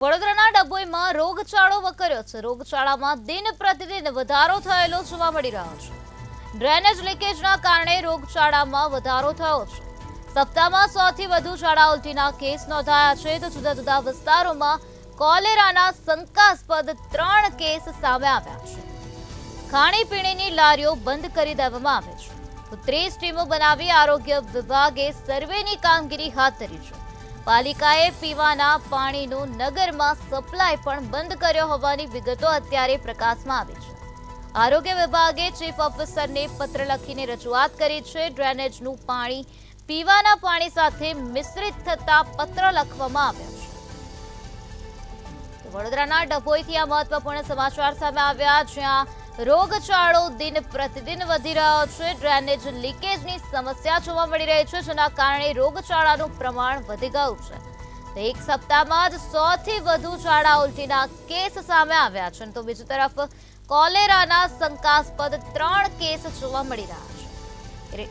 વડોદરાના ડભોઈમાં રોગચાળો વકર્યો છે। રોગચાળામાં દિન પ્રતિદિન વધારો થયેલો જોવા મળી રહ્યો છે। ડ્રેનેજ લીકેજના કારણે રોગચાળામાં વધારો થયો છે। સપ્તાહમાં 100 થી વધુ ઝાડા ઉલટીના કેસ નોંધાયા છે, તો જુદા જુદા વિસ્તારોમાં કોલેરાના શંકાસ્પદ 3 કેસ સામે આવ્યા છે। ખાણીપીણીની લારીઓ બંધ કરી દેવામાં આવી છે, તો 30 ટીમો બનાવી આરોગ્ય વિભાગે સર્વેની કામગીરી હાથ ધરી છે। પાલિકાએ પીવાના પાણીનો નગરમાં સપ્લાય પણ બંધ કર્યો હોવાની વિગતો અત્યારે પ્રકાશમાં આવી છે। આરોગ્ય વિભાગે ચીફ ઓફિસરને પત્ર લખીને રજૂઆત કરી છે। ડ્રેનેજનું પાણી પીવાના પાણી સાથે મિશ્રિત થતા પત્ર લખવામાં આવ્યો છે। વડોદરાના ડભોઈથી આ મહત્વપૂર્ણ સમાચાર સામે આવ્યા, જ્યાં રોગચાળો દિન પ્રતિદિન વધી રહ્યો છે। ડ્રેનેજ લીકેજની સમસ્યા જોવા મળી રહી છે, જેના કારણે રોગચાળાનું પ્રમાણ વધી ગયું છે। એક સપ્તાહમાં જ 100 થી વધુ ઝાડા ઉલટીના કેસ સામે આવ્યા છે, તો બીજી તરફ કોલેરાના શંકાસ્પદ 3 કેસ જોવા મળી રહ્યા છે।